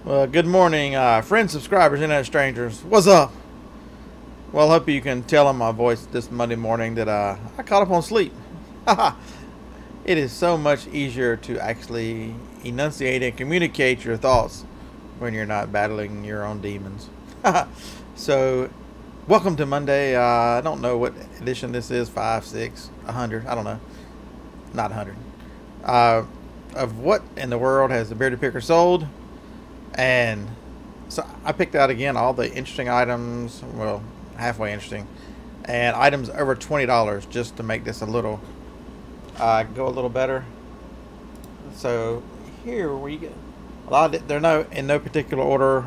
Well, good morning, friends, subscribers, internet strangers. What's up? Well, hope you can tell on my voice this Monday morning that I caught up on sleep. It is so much easier to actually enunciate and communicate your thoughts when you're not battling your own demons. So, welcome to Monday. I don't know what edition this is, 5, 6, 100, I don't know. Not 100. Of what in the world has the Bearded Picker sold? And so I picked out again all the interesting items, well, halfway interesting, and items over $20 just to make this a little go a little better. So here we get a lot of, they're in no particular order.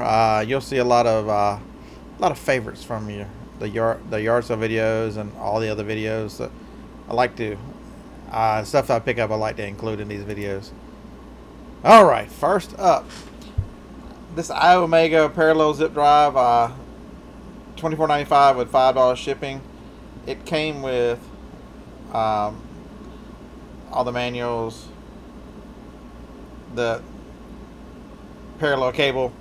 You'll see a lot of favorites from the yard sale videos and all the other videos that I like to stuff I pick up. I like to include in these videos. All right, first up, this iOmega parallel zip drive, $24.95 with $5 shipping. It came with all the manuals, the parallel cable,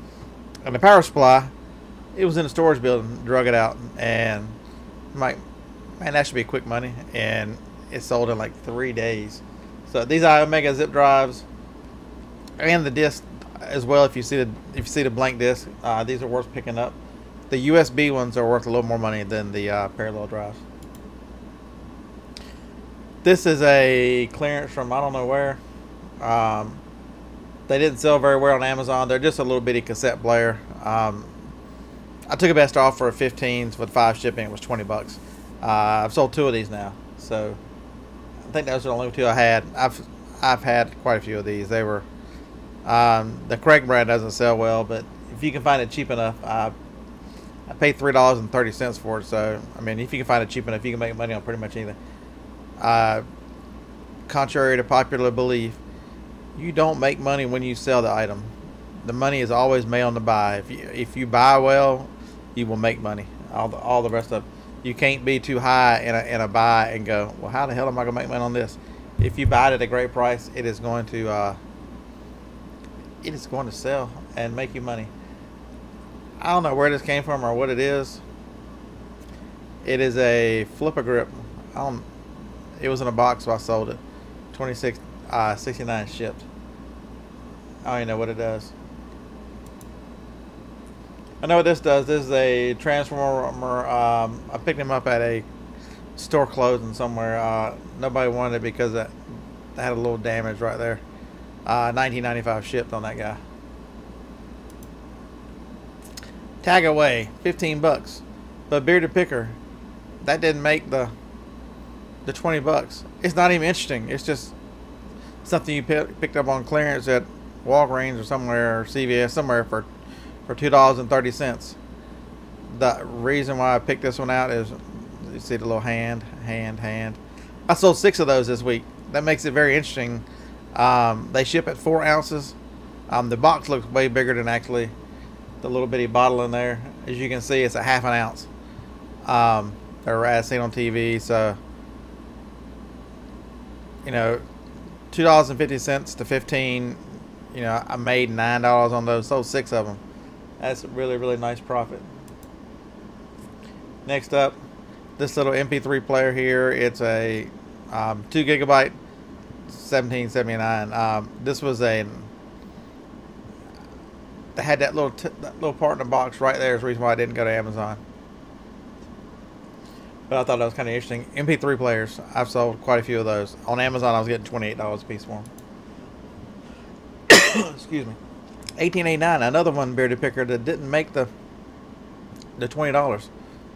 and the power supply. It was in a storage building, drug it out, and I'm like, man, that should be quick money. And it sold in like 3 days. So these iOmega zip drives and the disc as well, if you see the blank disc, these are worth picking up. The USB ones are worth a little more money than the parallel drives. This is a clearance from I don't know where. They didn't sell very well on Amazon. They're just a little bitty cassette player. I took a best offer of 15s with 5 shipping. It was 20 bucks. I've sold 2 of these now, so I think those are the only 2 I had. I've had quite a few of these. They were the Craig brand doesn't sell well, but if you can find it cheap enough, I paid $3.30 for it. So I mean, if you can find it cheap enough, you can make money on pretty much anything. Contrary to popular belief, you don't make money when you sell the item. The money is always made on the buy. If you buy well, you will make money. All the rest of it. You can't be too high in a buy and go, well, how the hell am I gonna make money on this? If you buy it at a great price, it is going to sell and make you money. I don't know where this came from or what it is. It is a flipper grip. It was in a box, so I sold it. $69 shipped. I don't even know what it does. I know what this does. This is a transformer. I picked him up at a store closing somewhere. Nobody wanted it because that had a little damage right there. $19.95 shipped on that guy. Tag away, 15 bucks. But Bearded Picker, that didn't make the 20 bucks. It's not even interesting. It's just something you picked up on clearance at Walgreens or somewhere, or CVS, somewhere for $2.30. The reason why I picked this one out is, you see the little hand. I sold 6 of those this week. That makes it very interesting. They ship at 4 ounces. The box looks way bigger than actually the little bitty bottle in there. As you can see, it's a ½ ounce. They're as seen on TV. So, you know, $2.50 to 15. You know, I made $9 on those. Sold 6 of them. That's a really, really nice profit. Next up, this little MP3 player here. It's a 2 gigabyte. $17.79. This was they had that little part in the box right there. Is the reason why I didn't go to Amazon. But I thought that was kind of interesting. MP3 players. I've sold quite a few of those on Amazon. I was getting $28 a piece for them. Excuse me. $18.89. Another one Bearded Picker that didn't make the $20.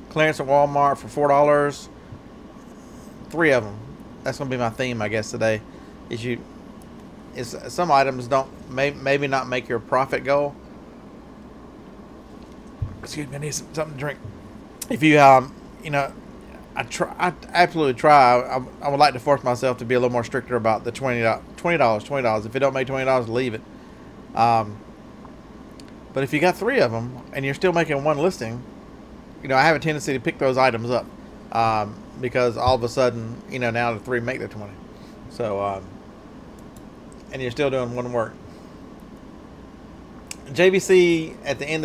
Clearance at Walmart for $4. 3 of them. That's gonna be my theme, I guess, today. Some items don't maybe not make your profit goal. Excuse me, I need something to drink. If you you know, I absolutely try. I would like to force myself to be a little more stricter about the $20. If it don't make $20, leave it. But if you got 3 of them and you're still making 1 listing, you know, I have a tendency to pick those items up because all of a sudden, you know, now the 3 make the 20. So and you're still doing 1 work. JVC at the end,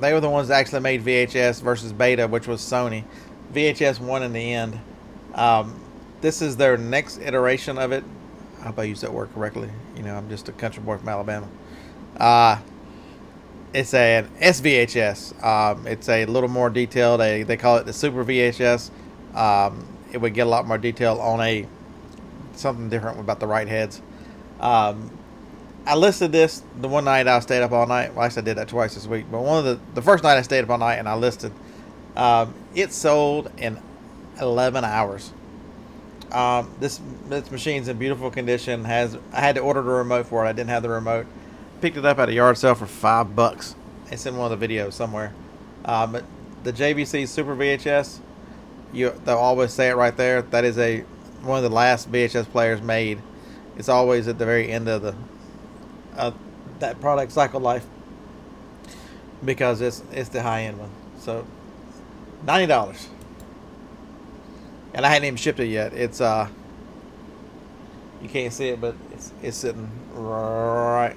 they were the ones that actually made VHS versus Beta, which was Sony. VHS won in the end. This is their next iteration of it. I hope I used that word correctly. You know, I'm just a country boy from Alabama. It's an SVHS. It's a little more detailed. They call it the Super VHS. It would get a lot more detail on something different about the right heads. I listed this the one night I stayed up all night. Well, actually I did that twice this week. But one of the first night I stayed up all night and I listed. It sold in 11 hours. This machine's in beautiful condition. I had to order the remote for it. I didn't have the remote. Picked it up at a yard sale for $5. It's in one of the videos somewhere. But the JVC Super VHS, they'll always say it right there. That is one of the last VHS players made. It's always at the very end of that product cycle life because it's the high end one. So $90. And I hadn't even shipped it yet. It's you can't see it, but it's sitting right.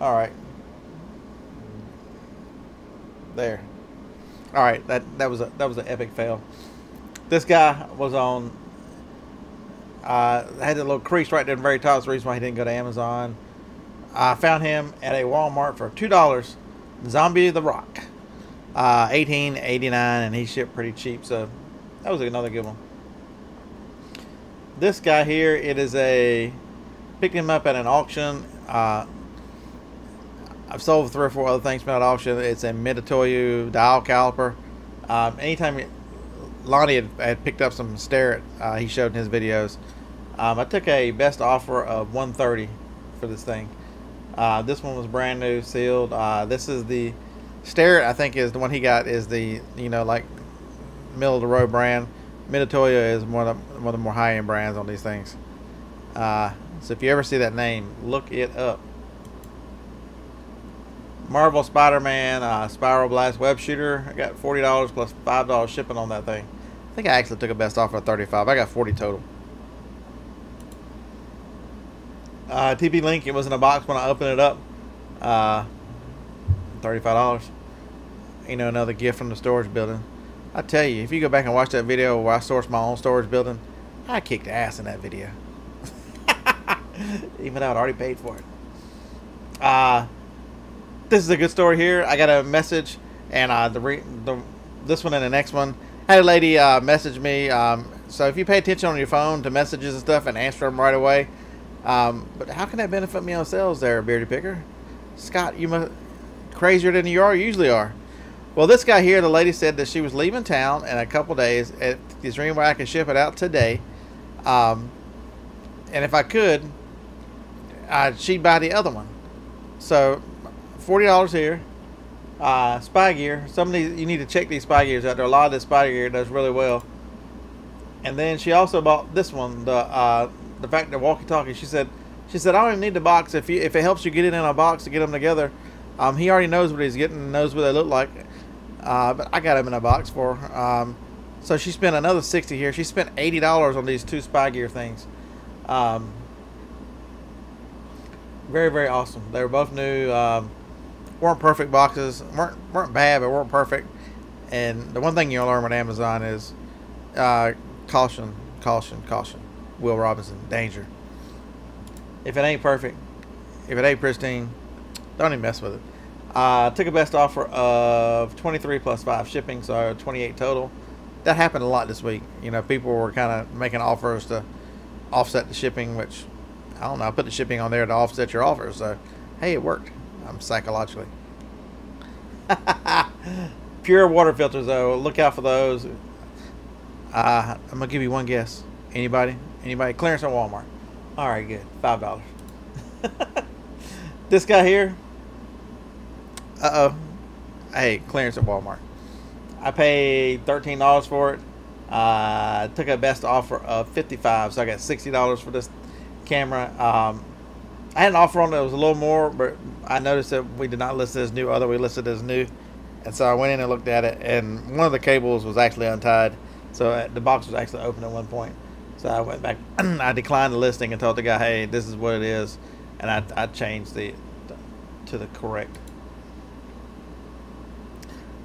All right. There. All right, that was an epic fail. This guy was on had a little crease right there at the very top. That's the reason why he didn't go to Amazon. I found him at a Walmart for $2. Zombie the Rock. $18.89, and he shipped pretty cheap, so that was another good one. This guy here, picked him up at an auction. I've sold 3 or 4 other things from that auction. It's a Mitutoyo dial caliper. Anytime Lonnie had picked up some Starrett, he showed in his videos. I took a best offer of $130 for this thing. This one was brand new, sealed. This is the Starrett, I think, is the one he got is the, like middle of the road brand. Mitutoyo is one of the more high end brands on these things. So if you ever see that name, look it up. Marvel Spider-Man Spiral Blast Web Shooter. I got $40 plus $5 shipping on that thing. I think I actually took a best offer of $35. I got $40 total. TP Link, it was in a box when I opened it up. $35. Another gift from the storage building. I tell you, if you go back and watch that video where I sourced my own storage building, I kicked ass in that video. Even though I'd already paid for it. This is a good story here. I got a message, and this one and the next one. I had a lady message me. So if you pay attention on your phone to messages and stuff and answer them right away, but how can that benefit me on sales there, Beardy Picker? Scott, you must crazier than you usually are. Well, this guy here, the lady said that she was leaving town in a couple days. Is there any way I can ship it out today? And if I could, she'd buy the other one. So $40 here. Spy gear. Some of these, you need to check these spy gears out there. A lot of this spy gear does really well. And then she also bought this one, the fact that walkie-talkie. She said I don't even need the box. If it helps you get it in a box to get them together, he already knows what he's getting, knows what they look like. But I got them in a box for her. So she spent another $60 here. She spent $80 on these 2 spy gear things. Very, very awesome. They were both new. Weren't perfect boxes. weren't bad, but weren't perfect. And the one thing you'll learn with Amazon is caution, caution, caution. Will Robinson, danger. If it ain't perfect, if it ain't pristine, don't even mess with it. Took a best offer of $23 plus 5 shipping, so $28 total. That happened a lot this week. People were kind of making offers to offset the shipping, which I don't know. I put the shipping on there to offset your offer, so hey, it worked. Psychologically. Pure water filters, though. Look out for those. I'm gonna give you one guess. Anybody? Clearance at Walmart. All right, good. $5. This guy here. Hey, clearance at Walmart. I paid $13 for it. Took a best offer of $55, so I got $60 for this camera. I had an offer on it that was a little more, but I noticed that we did not list it as new, although we listed it as new. And so I went in and looked at it, and one of the cables was actually untied. So the box was actually open at one point. So I went back, I declined the listing and told the guy, hey, this is what it is. And I changed to the correct.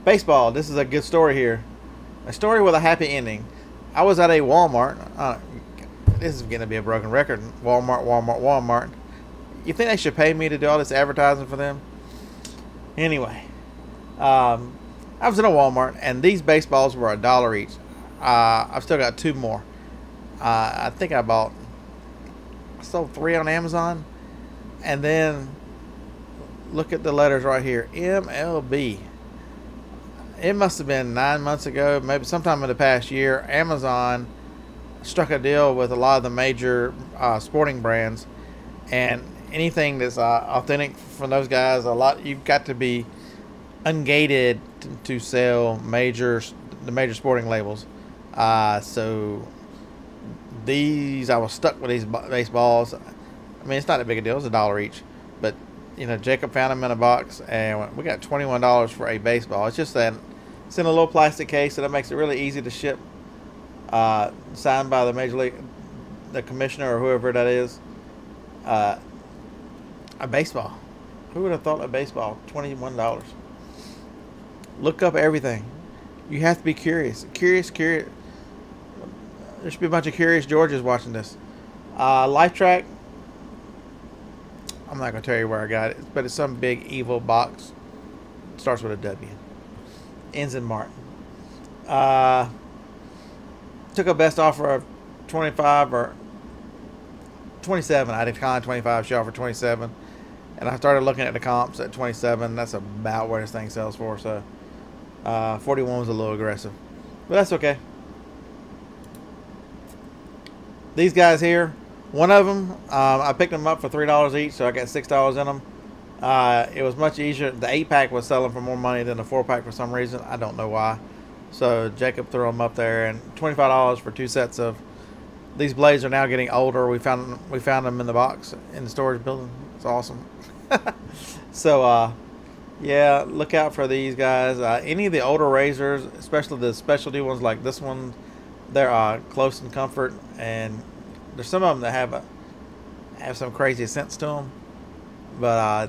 Baseball. This is a good story here. A story with a happy ending. I was at a Walmart. This is going to be a broken record. Walmart. You think they should pay me to do all this advertising for them? Anyway, I was in a Walmart, and these baseballs were $1 each. I've still got 2 more. I think I sold 3 on Amazon, and then look at the letters right here, MLB. It must have been 9 months ago, maybe sometime in the past year. Amazon struck a deal with a lot of the major sporting brands, and anything that's authentic from those guys, you've got to be ungated to sell the major sporting labels. So these, I was stuck with these baseballs. I mean, it's not a big a deal. It's $1 each, but Jacob found them in a box, and we got $21 for a baseball. It's just that it's in a little plastic case, so that makes it really easy to ship. Signed by the major league, the commissioner or whoever that is. A baseball. Who would have thought a baseball? $21. Look up everything. You have to be curious. Curious. There should be a bunch of curious Georges watching this. Life Track. I'm not going to tell you where I got it, but it's some big evil box. It starts with a W. Ends in Martin. Took a best offer of 25 or 27. I declined 25. She offered 27. And I started looking at the comps at 27. That's about where this thing sells for. So 41 was a little aggressive. But that's okay. These guys here, one of them, I picked them up for $3 each, so I got $6 in them. It was much easier. The 8-pack was selling for more money than the 4-pack for some reason. I don't know why. So Jacob threw them up there, and $25 for 2 sets of these blades are now getting older. We found them in the box in the storage building. It's awesome. So yeah, look out for these guys. Any of the older razors, especially the specialty ones like this one, they're close in comfort, and there's some of them that have some crazy sense to them. But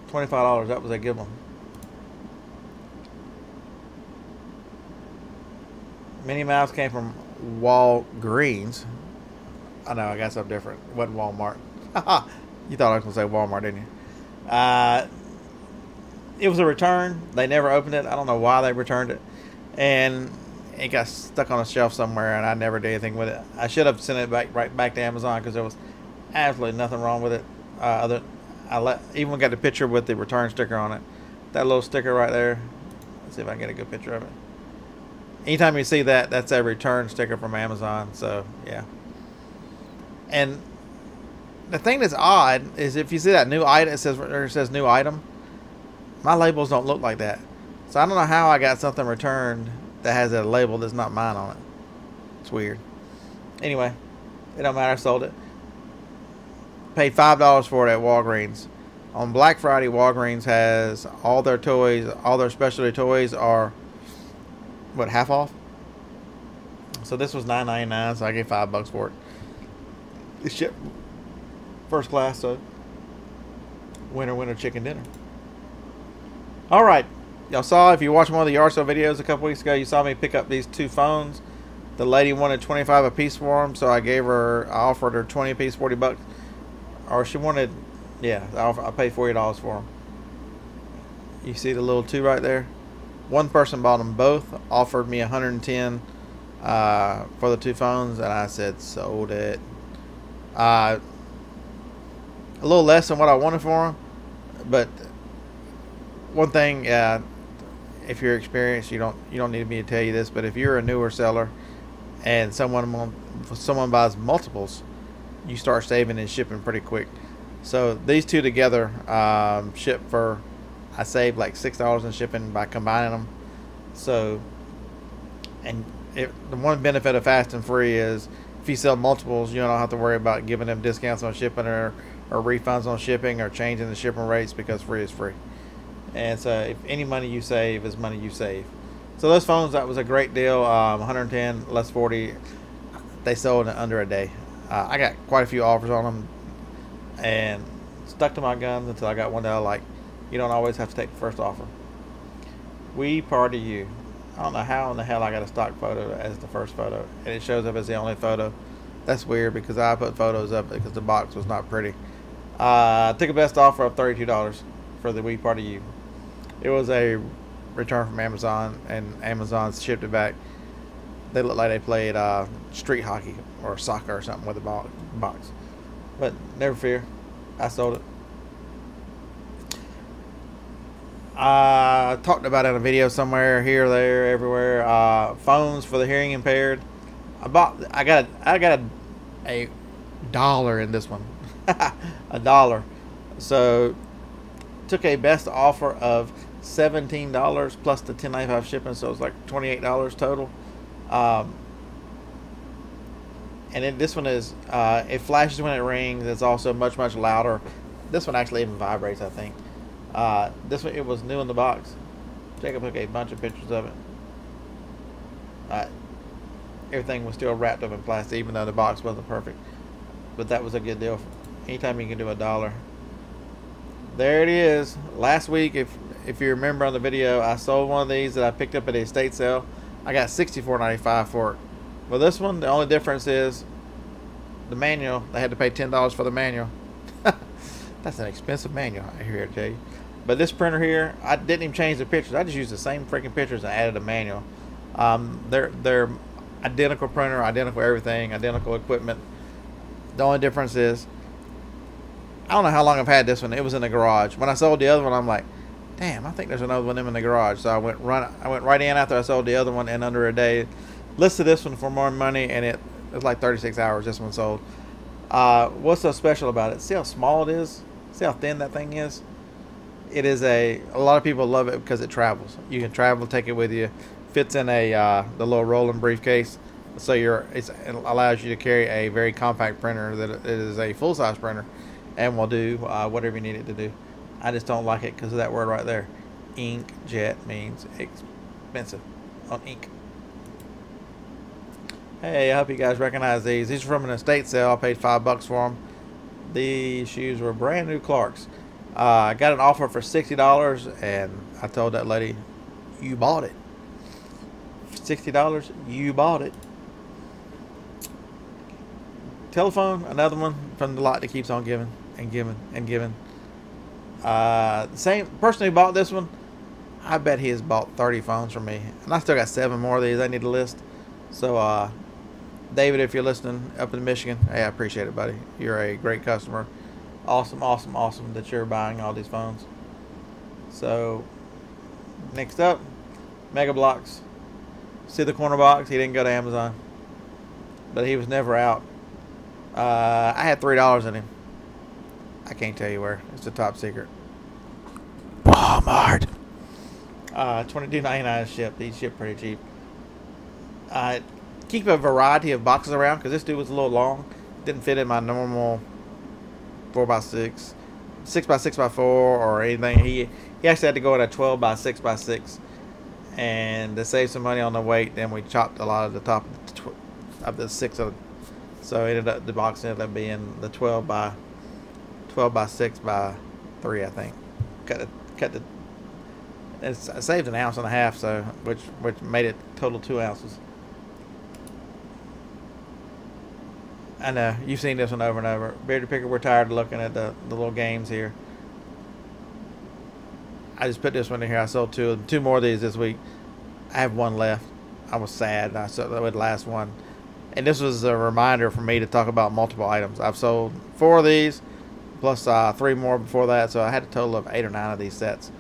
$25, that was a good one. Minnie Mouse came from Walgreens. I know, I got something different. It wasn't Walmart. You thought I was going to say Walmart, didn't you? It was a return. They never opened it. I don't know why they returned it. And it got stuck on a shelf somewhere, and I never did anything with it. I should have sent it right back to Amazon, because there was absolutely nothing wrong with it. Even got a picture with the return sticker on it. That little sticker right there. Let's see if I can get a good picture of it. Anytime you see that, that's a return sticker from Amazon. So yeah. And the thing that's odd is if you see that new item, it says new item. My labels don't look like that. So I don't know how I got something returned that has a label that's not mine on it. It's weird. Anyway, it don't matter. I sold it. Paid $5 for it at Walgreens. On Black Friday, Walgreens has all their toys, all their specialty toys are, what, half off? So this was $9.99, so I gave $5 for it. It's shipped first class, so winner chicken dinner. All right, y'all saw, if you watched one of the yard sale videos a couple weeks ago, you saw me pick up these 2 phones. The lady wanted 25 a piece for them, so I offered her 20 a piece, $40. Or she wanted, yeah, I paid $40 for them. You see the little 2 right there? One person bought them both, offered me $110 for the 2 phones, and I said sold it. A little less than what I wanted for them, but one thing, if you're experienced, you don't need me to tell you this, but if you're a newer seller and someone buys multiples, you start saving and shipping pretty quick. So these 2 together ship for, I saved like $6 in shipping by combining them. So, and the one benefit of Fast and Free is if you sell multiples, you don't have to worry about giving them discounts on shipping or refunds on shipping or changing the shipping rates, because free is free. And so if any money you save is money you save. So those phones, that was a great deal. 110 less 40. They sold in under a day. I got quite a few offers on them, and stuck to my guns until I got one that I like. You don't always have to take the first offer. We Party You. I don't know how in the hell I got a stock photo as the first photo, and it shows up as the only photo. That's weird because I put photos up because the box was not pretty. Took a best offer of $32 for the We Party You. It was a return from Amazon, and Amazon shipped it back. They looked like they played street hockey or soccer or something with the box. But never fear, I sold it. I talked about it in a video somewhere, here, there, everywhere. Phones for the hearing impaired. I got a dollar in this one. $1. So took a best offer of $17 plus the $10.95 shipping, so it's like $28 total. And then this one is it flashes when it rings. It's also much louder. This one actually even vibrates, I think. This one, it was new in the box. Jacob took a bunch of pictures of it. Everything was still wrapped up in plastic, even though the box wasn't perfect. But that was a good deal. Anytime you can do $1. There it is. Last week, if you remember on the video, I sold one of these that I picked up at a estate sale. I got $64.95 for it. Well, this one, the only difference is the manual. They had to pay $10 for the manual. That's an expensive manual, I hear to tell you. But this printer here, I didn't even change the pictures. I just used the same freaking pictures and added a manual. They're identical printer, identical everything, identical equipment. The only difference is, I don't know how long I've had this one. It was in the garage. When I sold the other one, I'm like, damn, I think there's another one in the garage. So I went right in after I sold the other one, and under a day, listed this one for more money, and it was like 36 hours. This one sold. What's so special about it? See how small it is? See how thin that thing is? It is a lot of people love it because it travels. You can travel, take it with you. Fits in the little rolling briefcase, so it allows you to carry a very compact printer. That it is a full size printer, and will do whatever you need it to do. I just don't like it because of that word right there. Inkjet means expensive on ink. Hey, I hope you guys recognize these. These are from an estate sale. I paid $5 for them. These shoes were brand new Clarks. I got an offer for $60, and I told that lady, "You bought it. $60, you bought it." Telephone, another one from the lot that keeps on giving and giving and giving. Same person who bought this one, I bet he has bought 30 phones from me, and I still got 7 more of these I need to list. So, David, if you're listening up in Michigan, hey, I appreciate it, buddy. You're a great customer. Awesome that you're buying all these phones. So, next up, Mega Bloks. See the corner box? He didn't go to Amazon, but he was never out. I had $3 in him. I can't tell you where. It's a top secret. Walmart. $22.99 shipped. These ship pretty cheap. Keep a variety of boxes around because this dude was a little long. Didn't fit in my normal 4x6, 6x6x4 or anything. He actually had to go in a 12x6x6, and to save some money on the weight, then we chopped a lot of the top of the 6 of them. So the box ended up being the 12x6x3, I think. I saved 1.5 ounces, so which made it total 2 ounces. I know you've seen this one over and over. Bearded Picker, we're tired of looking at the little games here. I just put this one in here. I sold 2 more of these this week. I have 1 left. I was sad. I sold the last one, and this was a reminder for me to talk about multiple items. I've sold 4 of these, plus 3 more before that, so I had a total of 8 or 9 of these sets,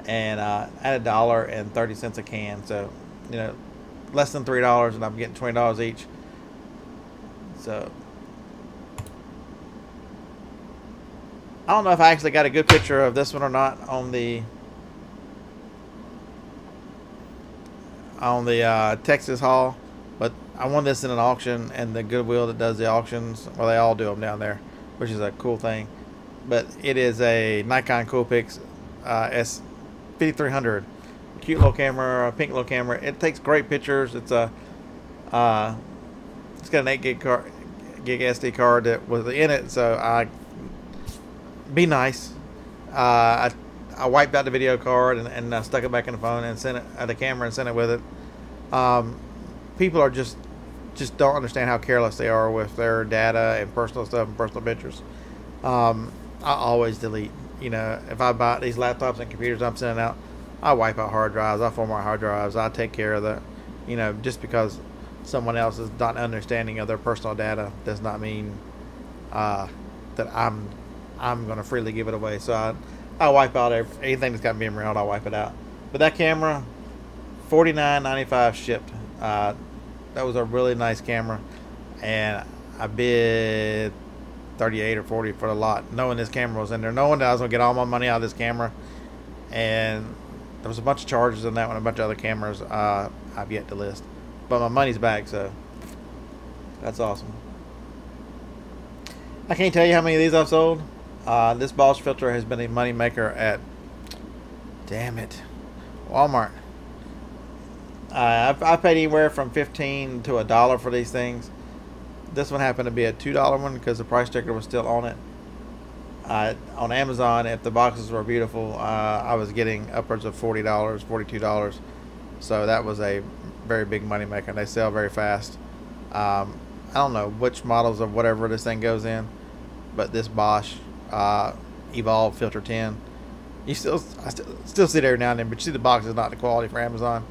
and at $1.30 a can. So, less than $3, and I'm getting $20 each. So, I don't know if I actually got a good picture of this one or not on the Texas haul, but I won this in an auction, and the Goodwill that does the auctions, well, they all do them down there, which is a cool thing. But it is a Nikon Coolpix S5300, cute little camera, a pink little camera. It takes great pictures. It's got an 8 gig SD card that was in it, so I be nice. I wiped out the video card and stuck it back in the phone and sent it the camera and sent it with it. People are just don't understand how careless they are with their data and personal stuff and personal pictures. I always delete. You know, if I buy these laptops and computers I'm sending out, I wipe out hard drives. I format hard drives. I take care of the, you know, just because someone else is not understanding of their personal data does not mean that I'm going to freely give it away. So I wipe out anything that's got memory on. I wipe it out. But that camera, $49.95 shipped. That was a really nice camera, and I bid 38 or 40 for the lot, knowing this camera was in there, knowing that I was gonna get all my money out of this camera. And there was a bunch of charges in that one, a bunch of other cameras I've yet to list, but my money's back, so that's awesome. I can't tell you how many of these I've sold. This Bosch filter has been a money maker at, damn it, Walmart. I've paid anywhere from $15 to $1 for these things. This one happened to be a $2 one because the price sticker was still on it. On Amazon, if the boxes were beautiful, I was getting upwards of $40, $42. So that was a very big money maker. They sell very fast. I don't know which models of whatever this thing goes in, but this Bosch Evolve Filter 10, I still see it every now and then, but you see the box is not the quality for Amazon.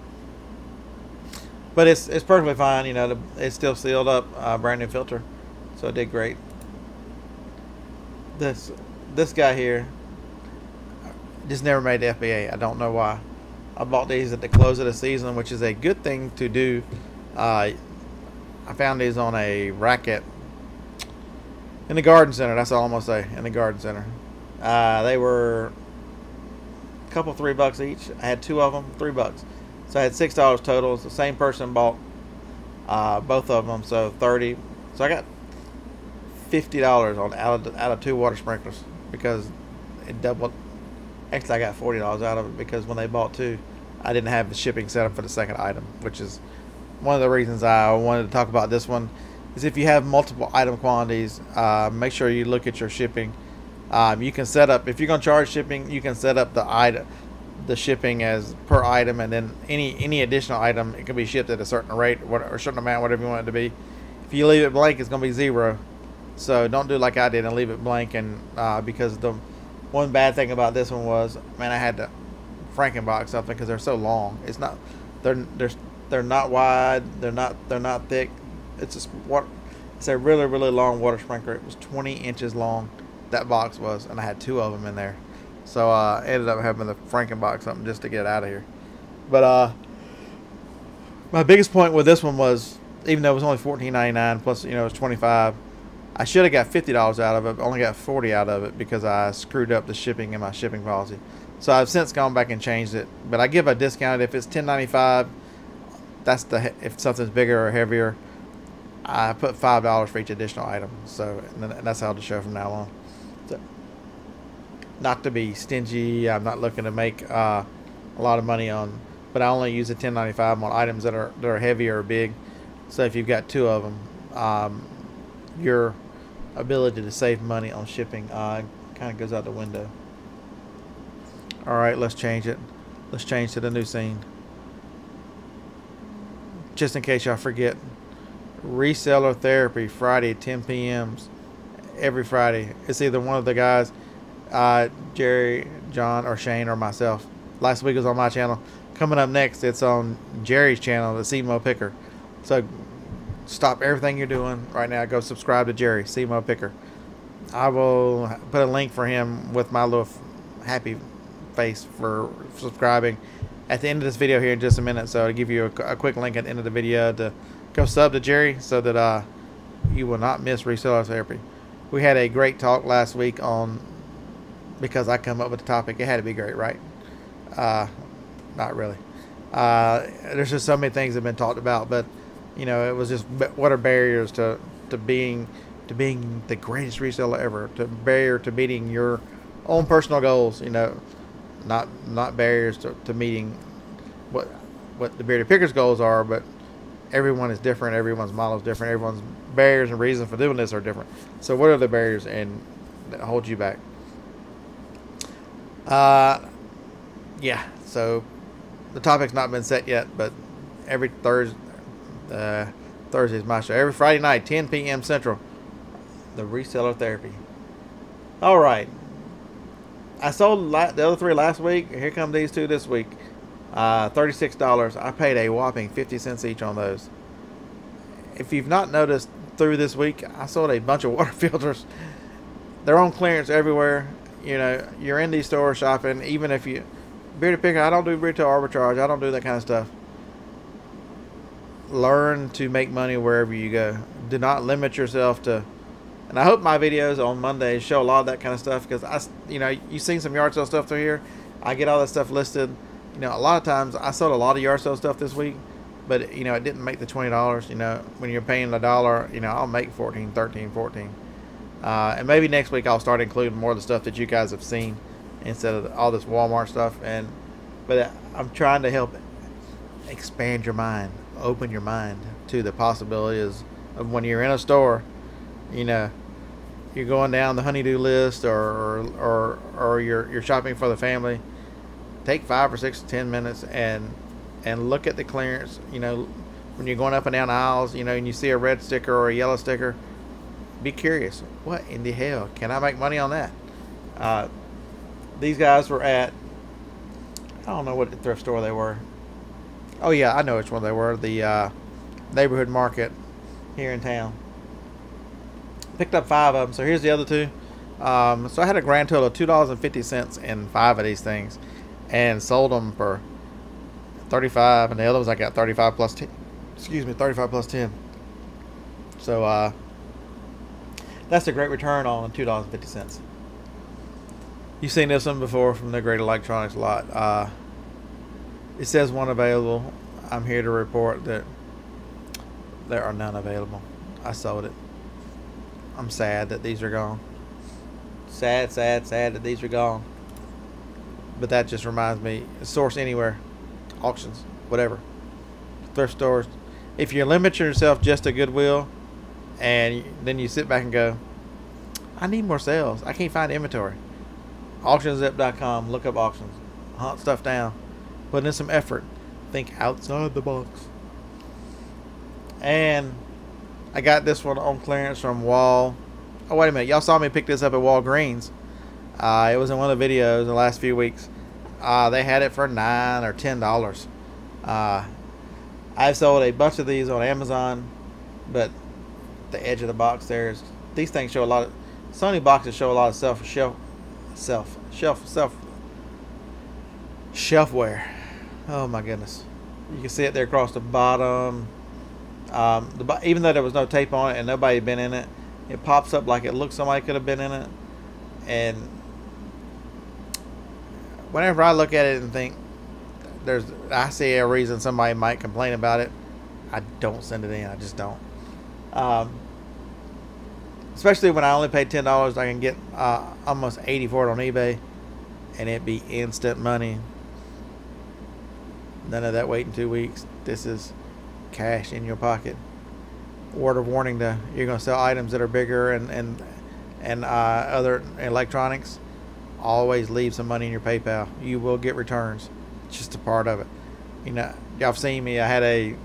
But it's perfectly fine, you know. It's still sealed up, brand new filter, so it did great. This guy here just never made the FBA. I don't know why. I bought these at the close of the season, which is a good thing to do. I found these on a racket in the garden center. That's all I'm gonna say. In the garden center, they were a couple $3 each. I had two of them, $3. So I had $6 total. The same person bought both of them, so $30. So I got $50 on out of two water sprinklers because it doubled. Actually, I got $40 out of it because when they bought two, I didn't have the shipping set up for the second item, which is one of the reasons I wanted to talk about this one. Is if you have multiple item quantities, make sure you look at your shipping. You can set up, if you're going to charge shipping, you can set up the shipping as per item, and then any additional item, it can be shipped at a certain rate or a certain amount, whatever you want it to be. If you leave it blank, it's going to be $0. So don't do like I did and leave it blank. And because the one bad thing about this one was, man, I had to Frankenbox something because they're so long. It's not, they're not wide, they're not thick. It's a really long water sprinkler. It was 20 inches long, that box was, and I had two of them in there. So I ended up having to Frankenbox something just to get out of here. But my biggest point with this one was, even though it was only $14.99 plus, you know, it was $25, I should have got $50 out of it, but only got $40 out of it because I screwed up the shipping in my shipping policy. So I've since gone back and changed it. But I give a discount if it's $10.95. That's if something's bigger or heavier. I put $5 for each additional item. So and that's how to show from now on. So, not to be stingy, I'm not looking to make a lot of money on, but I only use a $10.95 on items that are heavy or big. So if you've got two of them, your ability to save money on shipping kind of goes out the window. All right, let's change it. Let's change to the new scene. Just in case y'all forget, Reseller Therapy, Friday, 10 p.m. every Friday. It's either one of the guys, Jerry, John, or Shane, or myself. Last week was on my channel. Coming up next, it's on Jerry's channel, the CMO Picker. So stop everything you're doing right now. Go subscribe to Jerry, CMO Picker. I will put a link for him with my little happy face for subscribing at the end of this video here in just a minute. So I'll give you a quick link at the end of the video to go sub to Jerry so that you will not miss Reseller Therapy. We had a great talk last week on, because I come up with the topic, it had to be great, right? Not really. There's just so many things that have been talked about, but you know, it was just what are barriers to being the greatest reseller ever, barrier to meeting your own personal goals, you know, not barriers to meeting what the Bearded Pickers goals are, but everyone is different, everyone's model is different, everyone's barriers and reasons for doing this are different. So what are the barriers and that hold you back? Yeah, so the topic's not been set yet, but every Thursday's my show. Every Friday night, 10 p.m. Central, the Reseller Therapy. All right. I sold the other 3 last week. Here come these 2 this week. $36. I paid a whopping 50 cents each on those. If you've not noticed through this week, I sold a bunch of water filters. They're on clearance everywhere. You know, you're in these stores shopping. Even if you bearded picker, I don't do retail arbitrage. I don't do that kind of stuff. Learn to make money wherever you go. Do not limit yourself to. And I hope my videos on Mondays show a lot of that kind of stuff, because you've seen some yard sale stuff through here. I get all that stuff listed. You know, a lot of times I sold a lot of yard sale stuff this week, but it didn't make the $20. You know, when you're paying $1, I'll make 14, 13, 14. And maybe next week I'll start including more of the stuff that you guys have seen instead of all this Walmart stuff. But I'm trying to help expand your mind, open your mind to the possibilities of when you're in a store. You're going down the honeydew list, or you're shopping for the family. Take 5 or 6 or 10 minutes and look at the clearance. When you're going up and down aisles, and you see a red sticker or a yellow sticker, be curious. What in the hell can I make money on that? These guys were at, I don't know what thrift store they were. Oh yeah, I know which one they were. The neighborhood market here in town. Picked up 5 of them. So here's the other 2. So I had a grand total of $2.50 in 5 of these things, and sold them for 35, and the other ones I got 35 plus 10. Excuse me, 35 plus 10. So that's a great return on $2.50. You've seen this one before from the Great Electronics lot. It says one available. I'm here to report that there are none available. I sold it. I'm sad that these are gone. Sad that these are gone. But that just reminds me, source anywhere, auctions, whatever, thrift stores. If you limit yourself just to Goodwill, and then you sit back and go, I need more sales, I can't find inventory. Auctionzip.com, look up auctions, hunt stuff down, put in some effort, think outside the box. And I got this one on clearance from Wall. Oh, wait a minute. Y'all saw me pick this up at Walgreens. It was in one of the videos in the last few weeks. They had it for $9 or $10. I've sold a bunch of these on Amazon, but the edge of the box there's, these things show a lot of, Sony boxes show a lot of shelfware. Oh my goodness. You can see it there across the bottom. Even though there was no tape on it and nobody had been in it, it pops up like it looks somebody could have been in it. And whenever I look at it and think I see a reason somebody might complain about it, I don't send it in. I just don't. Especially when I only paid $10, I can get almost $80 for it on eBay, and it'd be instant money. None of that waiting 2 weeks. This is cash in your pocket. Word of warning: you're going to sell items that are bigger and other electronics. Always leave some money in your PayPal. You will get returns. It's just a part of it. Y'all have seen me. I had a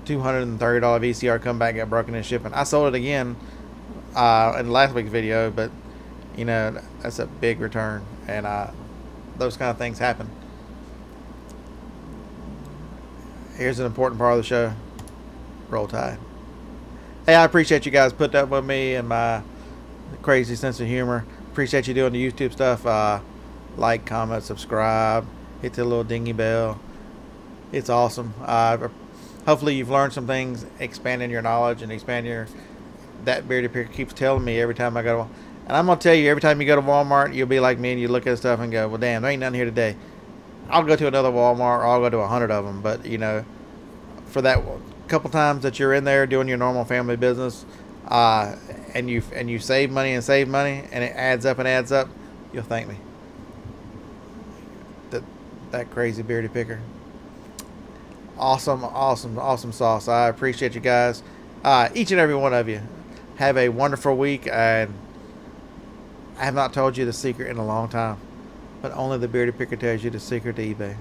$230 VCR come back, got broken in shipping. I sold it again in last week's video, but that's a big return, and those kind of things happen. Here's an important part of the show. Roll Tide. Hey, I appreciate you guys putting up with me and my crazy sense of humor. Appreciate you doing the YouTube stuff. Like, comment, subscribe, hit the little dingy bell. It's awesome. Hopefully you've learned some things, expanding your knowledge and expand that bearded picker keeps telling me every time I go to, and I'm gonna tell you, every time you go to Walmart, you'll be like me and you look at stuff and go, well damn, there ain't nothing here today. I'll go to another Walmart, or I'll go to 100 of them, but for that couple times that you're in there doing your normal family business, and you save money and it adds up, you'll thank me. That crazy bearded picker. Awesome sauce. I appreciate you guys. Each and every one of you. Have a wonderful week, and I have not told you the secret in a long time. but only the Bearded Picker tells you the secret to eBay.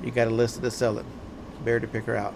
You got to list it to sell it. Bearded Picker out.